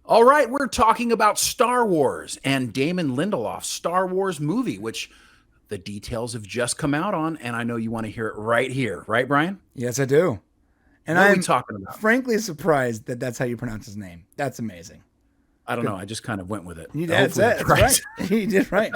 All right, we're talking about Star Wars and Damon Lindelof's Star Wars movie, which the details have just come out on, and I know you want to hear it right here, right, Brian? Yes, I do. And What are we I'm talking about? frankly surprised that that's how you pronounce his name. That's amazing. I don't know. Good. I just kind of went with it. That's Hopefully, it. that's That's right. right. You did right.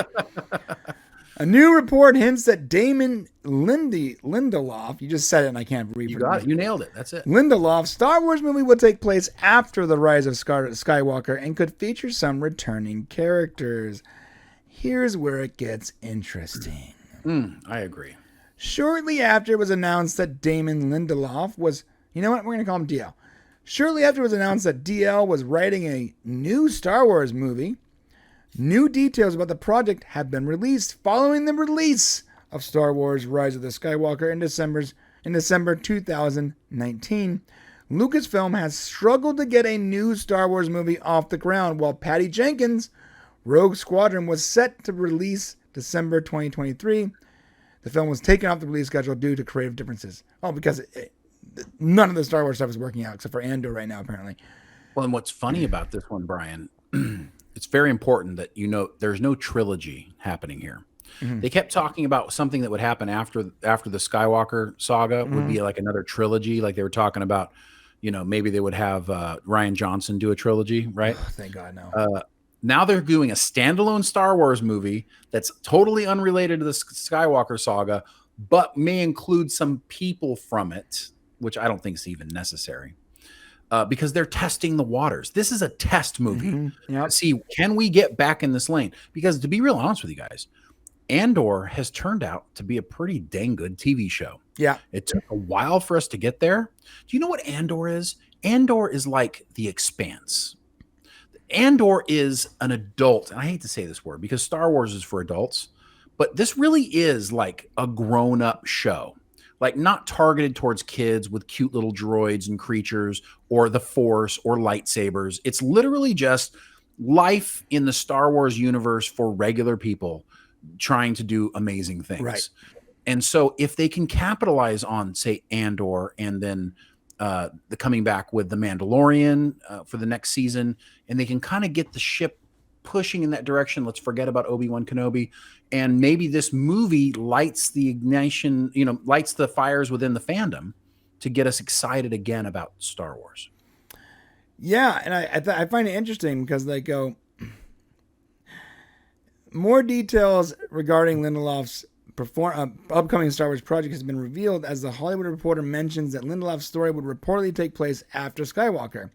A new report hints that Damon Lindelof, you just said it and I can't read You for the got it. name. You nailed it. That's it. Lindelof's Star Wars movie will take place after the Rise of Skywalker and could feature some returning characters. Here's where it gets interesting. I agree. Shortly after it was announced that Damon Lindelof was, you know what, we're going to call him DL. Shortly after it was announced that DL was writing a new Star Wars movie, new details about the project have been released following the release of Star Wars Rise of the Skywalker in December 2019. Lucasfilm has struggled to get a new Star Wars movie off the ground, while Patty Jenkins' Rogue Squadron was set to release December 2023. The film was taken off the release schedule due to creative differences. Oh, because none of the Star Wars stuff is working out except for Andor right now, apparently. Well, and what's funny about this one, Brian, it's very important that you know there's no trilogy happening here. They kept talking about something that would happen after the Skywalker saga would be like another trilogy. Like they were talking about, maybe they would have Rian Johnson do a trilogy, right? Oh, thank God, no. Now they're doing a standalone Star Wars movie that's totally unrelated to the Skywalker saga, but may include some people from it, which I don't think is even necessary. Because they're testing the waters. This is a test movie. Yep. See, can we get back in this lane? Because to be real honest with you guys, Andor has turned out to be a pretty dang good TV show. Yeah. It took a while for us to get there. Do you know what Andor is? Andor is like The Expanse. Andor is an adult, and I hate to say this word because Star Wars is for adults, but this really is like a grown-up show. Like not targeted towards kids with cute little droids and creatures or the Force or lightsabers. It's literally just life in the Star Wars universe for regular people trying to do amazing things. Right. And so if they can capitalize on, say, Andor and then the coming back with the Mandalorian for the next season, and they can kind of get the ship pushing in that direction. Let's forget about Obi-Wan Kenobi. And maybe this movie lights the ignition, lights the fires within the fandom to get us excited again about Star Wars. Yeah, and I find it interesting because they go more details regarding Lindelof's upcoming Star Wars project has been revealed as the Hollywood Reporter mentions that Lindelof's story would reportedly take place after Skywalker,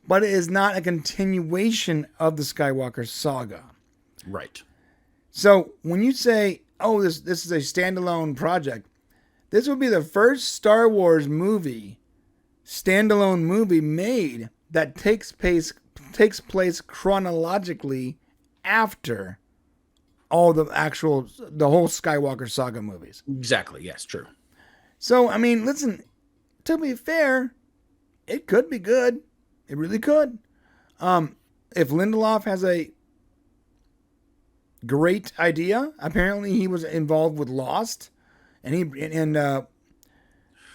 but it is not a continuation of the Skywalker saga. Right. So when you say, "Oh, this is a standalone project," this would be the first Star Wars standalone movie made that takes place chronologically after all the whole Skywalker saga movies. Exactly. Yes, true. So, I mean, listen, to be fair, it could be good. It really could. If Lindelof has a great idea, apparently he was involved with Lost, and Lindelof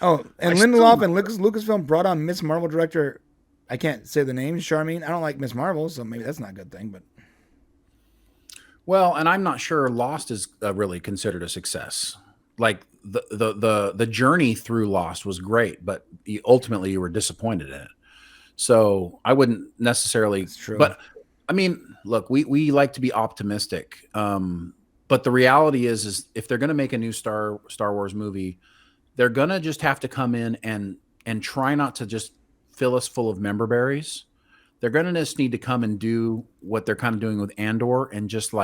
and Lucasfilm brought on Miss Marvel director, I can't say the name, Charmaine. I don't like Miss Marvel, so maybe that's not a good thing, but. Well, and I'm not sure Lost is really considered a success. Like the journey through Lost was great, but ultimately you were disappointed in it. So I wouldn't necessarily. That's true. But I mean, look, we like to be optimistic, but the reality is if they're going to make a new Star Wars movie, they're going to just have to come in and try not to just fill us full of member berries. They're going to just need to come and do what they're kind of doing with Andor and just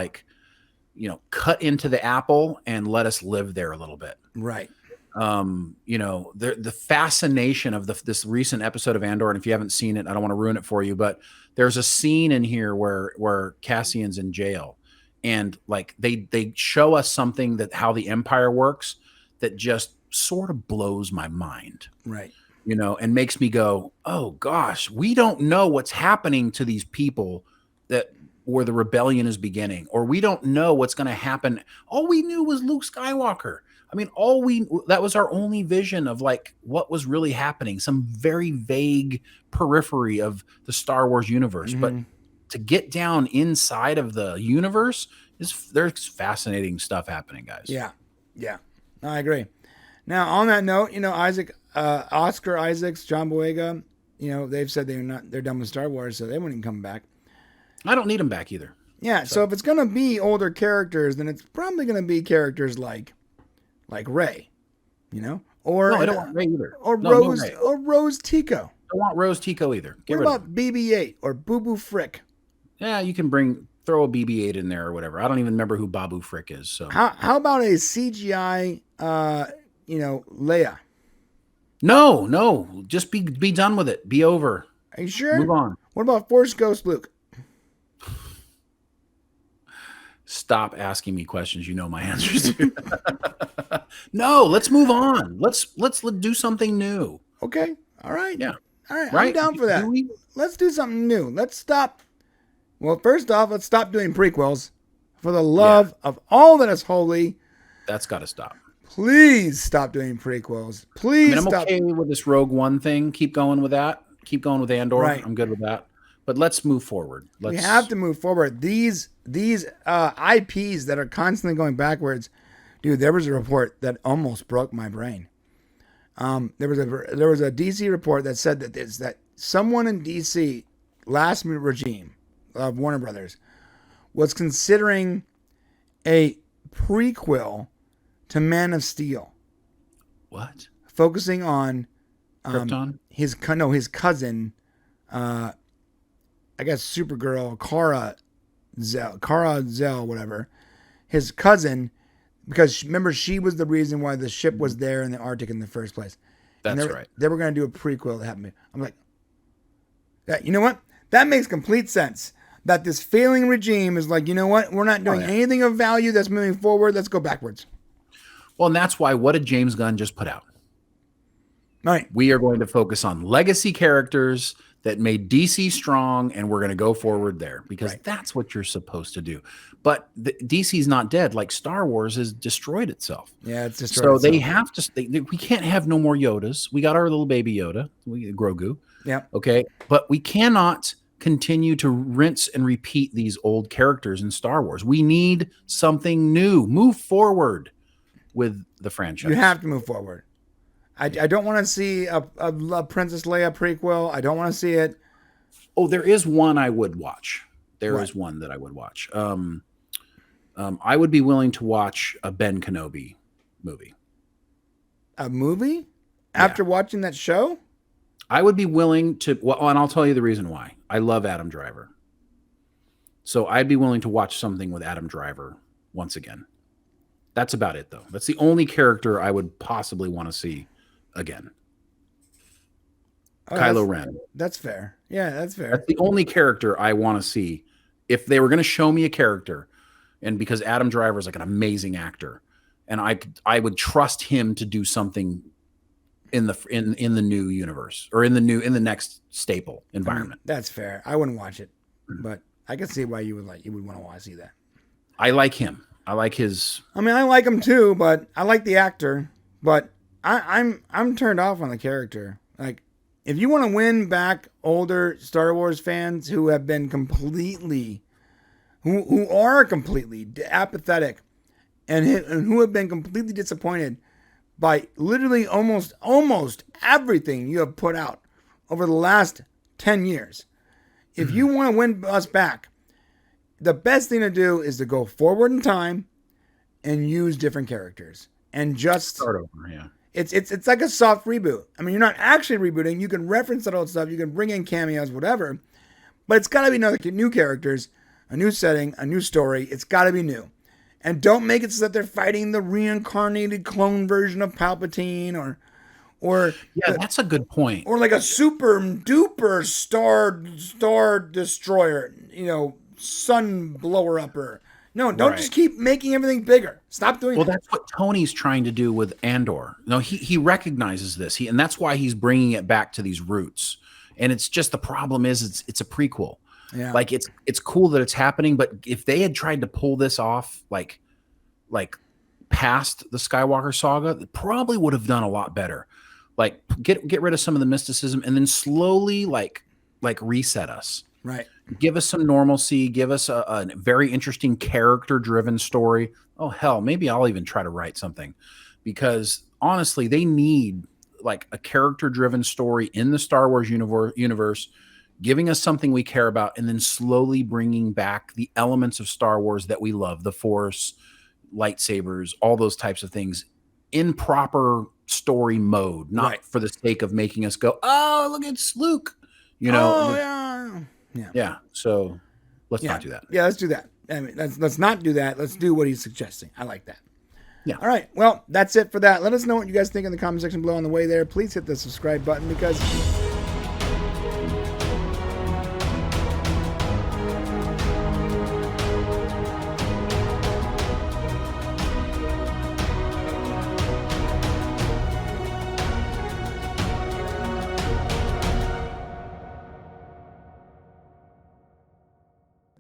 cut into the apple and let us live there a little bit. Right. The fascination of this recent episode of Andor, and if you haven't seen it, I don't want to ruin it for you, but there's a scene in here where Cassian's in jail, and like they show us something that how the Empire works that just sort of blows my mind. Right. And makes me go, oh gosh, we don't know what's happening to these people where the rebellion is beginning, or we don't know what's going to happen. All we knew was Luke Skywalker. I mean, that was our only vision of like what was really happening, some very vague periphery of the Star Wars universe. But to get down inside of the universe there's fascinating stuff happening, guys. Yeah. Yeah. I agree. Now, on that note, Oscar Isaacs, John Boyega, they've said they're done with Star Wars, so they wouldn't come back. I don't need them back either. Yeah, so if it's going to be older characters, then it's probably going to be characters like Rey, or no, I don't want Rey either. Or Rose Tico. I don't want Rose Tico either. What about BB-8 or Boo Boo Frick? Yeah, you can throw a BB-8 in there or whatever. I don't even remember who Babu Frick is. So how about a CGI, Leia? No, just be done with it. Be over. Are you sure? Move on. What about Force Ghost Luke? Stop asking me questions you know my answers to. No, let's move on. Let's do something new. Okay. All right. Yeah. All right. I'm down for that. Let's do something new. Let's stop. Well, first off, let's stop doing prequels. For the love of all that is holy. That's got to stop. Please stop doing prequels. Please I'm okay with this Rogue One thing. Keep going with that. Keep going with Andor. Right. I'm good with that. But let's move forward. We have to move forward. These IPs that are constantly going backwards. Dude, there was a report that almost broke my brain. There was a DC report that said that someone in DC last regime of Warner Brothers was considering a prequel to Man of Steel. What? Focusing on Krypton? His cousin, I guess Supergirl, Kara Zell, whatever. His cousin, because remember she was the reason why the ship was there in the Arctic in the first place. That's right. They were going to do a prequel that happened. I'm like, you know what? That makes complete sense. That this failing regime is like, you know what? We're not doing anything of value that's moving forward. Let's go backwards. Well, and that's why, what did James Gunn just put out? Right. We are going to focus on legacy characters that made DC strong, and we're going to go forward there because that's what you're supposed to do. But DC's not dead. Like Star Wars has destroyed itself. Yeah, it's destroyed. So they have to. We can't have no more Yodas. We got our little baby Yoda, Grogu. Yeah. Okay, but we cannot continue to rinse and repeat these old characters in Star Wars. We need something new. Move forward with the franchise. You have to move forward. I don't want to see a Princess Leia prequel. I don't want to see it. Oh, there is one I would watch. There is one that I would watch. I would be willing to watch a Ben Kenobi movie. A movie? After watching that show? I would be willing to, and I'll tell you the reason why. I love Adam Driver. So I'd be willing to watch something with Adam Driver once again. That's about it, though. That's the only character I would possibly want to see again. Kylo Ren. That's fair. Yeah, that's fair. That's the only character I want to see. If they were going to show me a character, and because Adam Driver is like an amazing actor, and I would trust him to do something in the new universe or in the next staple environment. That's fair. I wouldn't watch it, but I can see why you would want to see that. I like him. I like his. I mean, I like him too, but I like the actor. But I'm turned off on the character. Like, if you want to win back older Star Wars fans who have been completely, who are completely apathetic, and who have been completely disappointed by literally almost everything you have put out over the last 10 years. If you want to win us back, the best thing to do is to go forward in time and use different characters and just start over. Yeah. It's like a soft reboot. I mean, you're not actually rebooting. You can reference that old stuff. You can bring in cameos, whatever. But it's got to be new characters, a new setting, a new story. It's got to be new. And don't make it so that they're fighting the reincarnated clone version of Palpatine or that's a good point. Or like a super duper star destroyer, sun blower upper. No, don't just keep making everything bigger. Stop doing that. Well, that's what Tony's trying to do with Andor. No, he recognizes this. And that's why he's bringing it back to these roots. And it's just the problem is it's a prequel. Yeah. Like it's cool that it's happening, but if they had tried to pull this off like past the Skywalker saga, they probably would have done a lot better. Like get rid of some of the mysticism and then slowly like reset us. Right. Give us some normalcy. Give us a very interesting character-driven story. Oh, hell, maybe I'll even try to write something. Because honestly, they need like a character-driven story in the Star Wars universe, giving us something we care about, and then slowly bringing back the elements of Star Wars that we love, the Force, lightsabers, all those types of things in proper story mode, not for the sake of making us go, oh, look, it's Luke. You know? Oh, yeah. Yeah. So let's not do that. Yeah, let's do that. I mean, let's not do that. Let's do what he's suggesting. I like that. Yeah. All right. Well, that's it for that. Let us know what you guys think in the comment section below on the way there. Please hit the subscribe button because